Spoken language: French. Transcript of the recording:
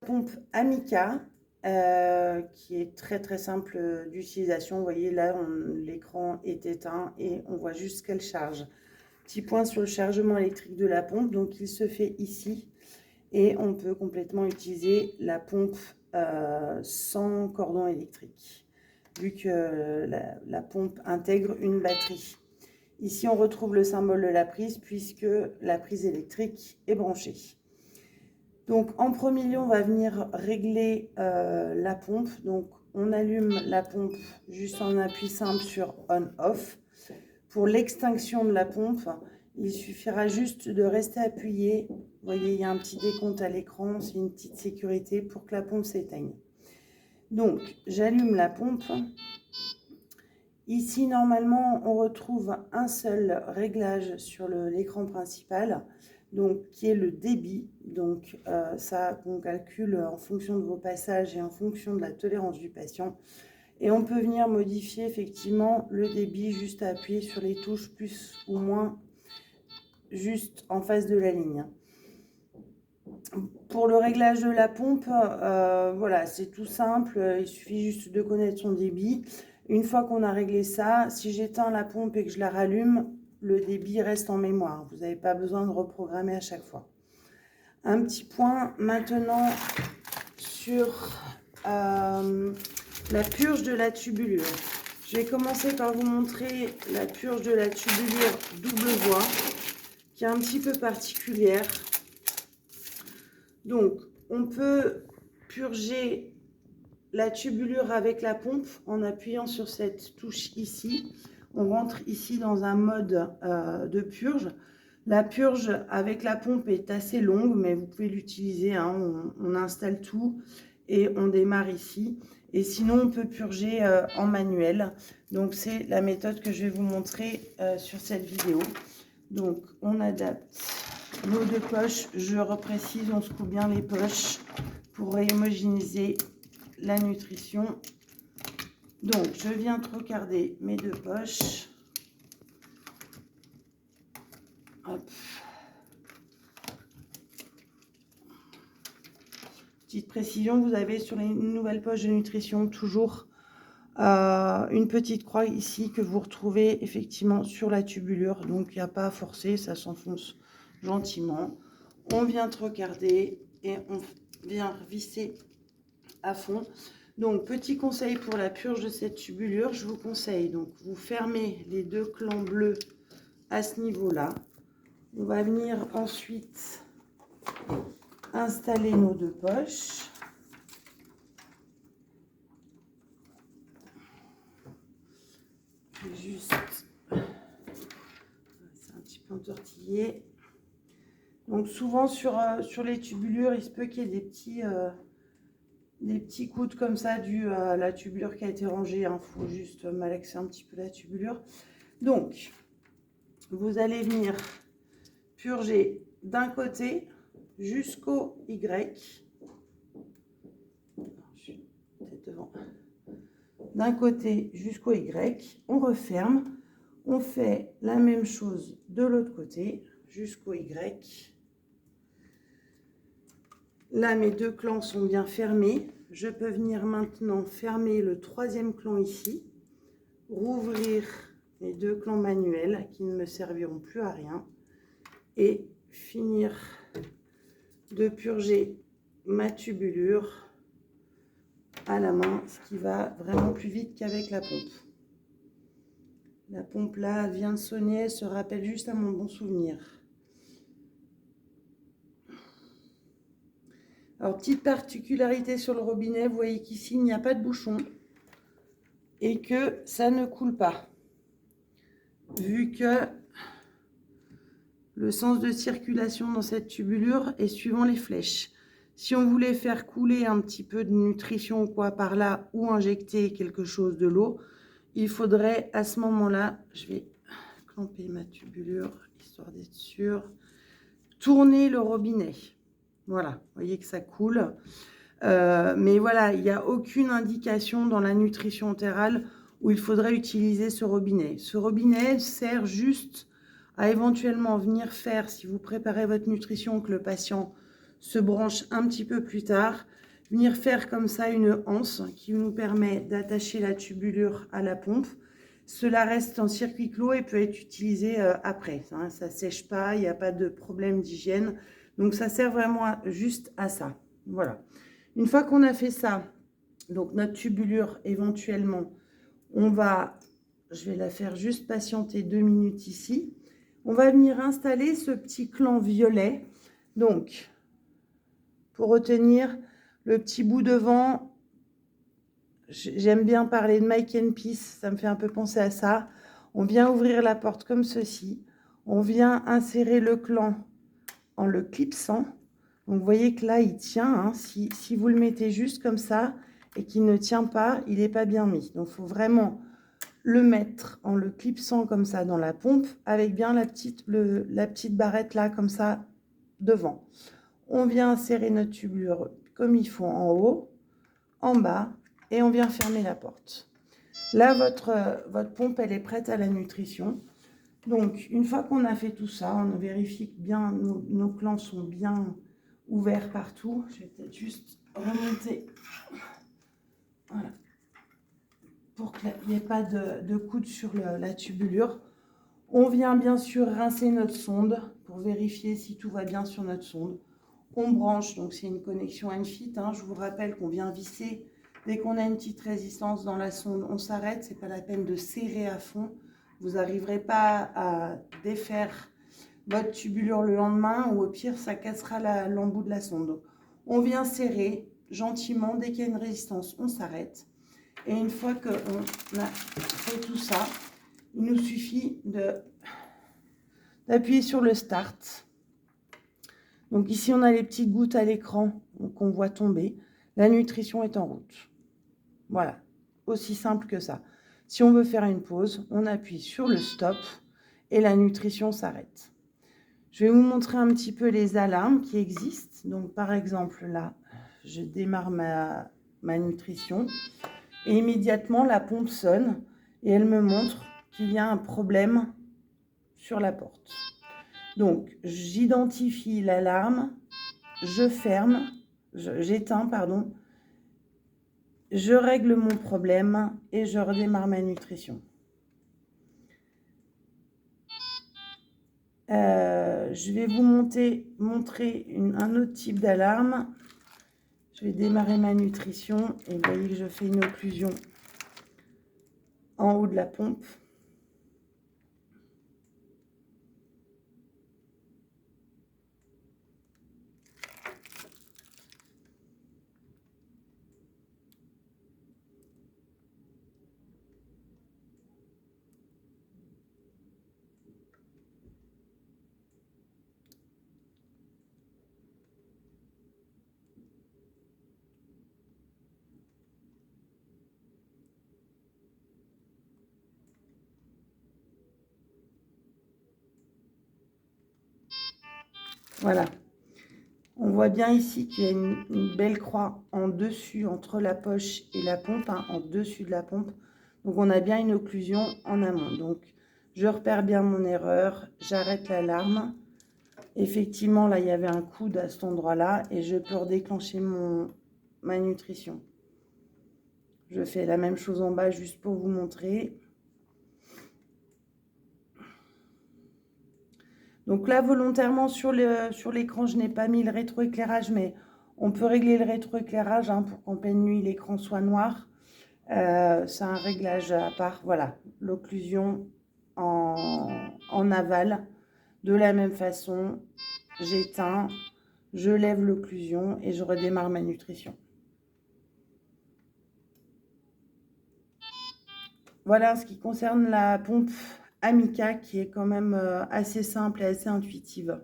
Pompe Amica qui est très simple d'utilisation. Vous voyez là, l'écran est éteint et on voit juste qu'elle charge. Petit point sur le chargement électrique de la pompe, donc il se fait ici et on peut complètement utiliser la pompe sans cordon électrique vu que la pompe intègre une batterie. Ici on retrouve le symbole de la prise puisque la prise électrique est branchée. Donc en premier lieu, on va venir régler la pompe. Donc on allume la pompe juste en appui simple sur on-off. Pour l'extinction de la pompe, il suffira juste de rester appuyé. Vous voyez, il y a un petit décompte à l'écran, c'est une petite sécurité pour que la pompe s'éteigne. Donc j'allume la pompe. Ici, normalement, on retrouve un seul réglage sur l'écran principal, donc qui est le débit. Donc ça, on calcule en fonction de vos passages et en fonction de la tolérance du patient. Et on peut venir modifier effectivement le débit juste à appuyer sur les touches plus ou moins juste en face de la ligne. Pour le réglage de la pompe, voilà, c'est tout simple. Il suffit juste de connaître son débit. Une fois qu'on a réglé ça, si j'éteins la pompe et que je la rallume, le débit reste en mémoire. Vous n'avez pas besoin de reprogrammer à chaque fois. Un petit point maintenant sur la purge de la tubulure. Je vais commencer par vous montrer la purge de la tubulure double voie, qui est un petit peu particulière. Donc, on peut purger la tubulure avec la pompe en appuyant sur cette touche ici. On rentre ici dans un mode de purge. La purge avec la pompe est assez longue, mais vous pouvez l'utiliser. Hein. On installe tout et on démarre ici. Et sinon, on peut purger en manuel. Donc, c'est la méthode que je vais vous montrer sur cette vidéo. Donc, on adapte nos deux poches. Je reprécise, on secoue bien les poches pour homogénéiser la nutrition. Donc, je viens trocarder mes deux poches. Hop. Petite précision, vous avez sur les nouvelles poches de nutrition toujours une petite croix ici que vous retrouvez effectivement sur la tubulure. Donc, il n'y a pas à forcer, ça s'enfonce gentiment. On vient trocarder et on vient visser à fond. Donc, petit conseil pour la purge de cette tubulure, je vous conseille, donc, vous fermez les deux clans bleus à ce niveau-là. On va venir ensuite installer nos deux poches. Juste, c'est un petit peu entortillé. Donc, souvent sur les tubulures, il se peut qu'il y ait des petits coudes comme ça dû à la tubulure qui a été rangée. Il faut juste malaxer un petit peu la tubulure. Donc, vous allez venir purger d'un côté jusqu'au Y. Je suis peut-être devant. D'un côté jusqu'au Y. On referme. On fait la même chose de l'autre côté jusqu'au Y. Là, mes deux clans sont bien fermés. Je peux venir maintenant fermer le troisième clan ici, rouvrir mes deux clans manuels qui ne me serviront plus à rien et finir de purger ma tubulure à la main, ce qui va vraiment plus vite qu'avec la pompe. La pompe là vient de sonner, elle se rappelle juste à mon bon souvenir. Alors, petite particularité sur le robinet, vous voyez qu'ici, il n'y a pas de bouchon et que ça ne coule pas. Vu que le sens de circulation dans cette tubulure est suivant les flèches. Si on voulait faire couler un petit peu de nutrition ou quoi par là ou injecter quelque chose de l'eau, il faudrait à ce moment-là, je vais clamper ma tubulure histoire d'être sûr, tourner le robinet. Voilà, vous voyez que ça coule. Mais voilà, il n'y a aucune indication dans la nutrition entérale où il faudrait utiliser ce robinet. Ce robinet sert juste à éventuellement venir faire, si vous préparez votre nutrition, que le patient se branche un petit peu plus tard. Venir faire comme ça une anse qui nous permet d'attacher la tubulure à la pompe. Cela reste en circuit clos et peut être utilisé après. Hein, ça ne sèche pas, il n'y a pas de problème d'hygiène. Donc ça sert vraiment juste à ça. Voilà. Une fois qu'on a fait ça, donc notre tubulure éventuellement, je vais la faire juste patienter 2 minutes ici. On va venir installer ce petit clan violet. Donc, pour retenir le petit bout devant, j'aime bien parler de Mike and Peace, ça me fait un peu penser à ça. On vient ouvrir la porte comme ceci. On vient insérer le clan en le clipsant. Donc, vous voyez que là, il tient. Hein. Si vous le mettez juste comme ça et qu'il ne tient pas, il n'est pas bien mis. Donc, il faut vraiment le mettre en le clipsant comme ça dans la pompe avec bien la petite barrette là comme ça devant. On vient insérer notre tubulure comme il faut en haut, en bas et on vient fermer la porte. Là, votre pompe, elle est prête à la nutrition. Donc, une fois qu'on a fait tout ça, on vérifie que bien nos clans sont bien ouverts partout. Je vais peut-être juste remonter. Voilà. Pour qu'il n'y ait pas de coude sur la tubulure. On vient bien sûr rincer notre sonde pour vérifier si tout va bien sur notre sonde. On branche, donc c'est une connexion Enfit. Hein. Je vous rappelle qu'on vient visser. Dès qu'on a une petite résistance dans la sonde, on s'arrête. Ce n'est pas la peine de serrer à fond. Vous n'arriverez pas à défaire votre tubulure le lendemain ou au pire, ça cassera l'embout de la sonde. On vient serrer gentiment. Dès qu'il y a une résistance, on s'arrête. Et une fois qu'on a fait tout ça, il nous suffit d'appuyer sur le start. Donc ici, on a les petites gouttes à l'écran qu'on voit tomber. La nutrition est en route. Voilà, aussi simple que ça. Si on veut faire une pause, on appuie sur le stop et la nutrition s'arrête. Je vais vous montrer un petit peu les alarmes qui existent. Donc par exemple, là, je démarre ma nutrition. Et immédiatement, la pompe sonne et elle me montre qu'il y a un problème sur la porte. Donc, j'identifie l'alarme, j'éteins, pardon. Je règle mon problème et je redémarre ma nutrition. Je vais vous montrer un autre type d'alarme. Je vais démarrer ma nutrition et vous voyez que je fais une occlusion en haut de la pompe. Voilà. On voit bien ici qu'il y a une belle croix en dessus, entre la poche et la pompe, hein, en dessus de la pompe. Donc, on a bien une occlusion en amont. Donc, je repère bien mon erreur, j'arrête l'alarme. Effectivement, là, il y avait un coude à cet endroit-là et je peux redéclencher ma nutrition. Je fais la même chose en bas juste pour vous montrer. Donc là, volontairement, sur l'écran, je n'ai pas mis le rétroéclairage, mais on peut régler le rétroéclairage hein, pour qu'en pleine nuit, l'écran soit noir. C'est un réglage à part. Voilà, l'occlusion en aval. De la même façon, j'éteins, je lève l'occlusion et je redémarre ma nutrition. Voilà ce qui concerne la pompe Amica qui est quand même assez simple et assez intuitive.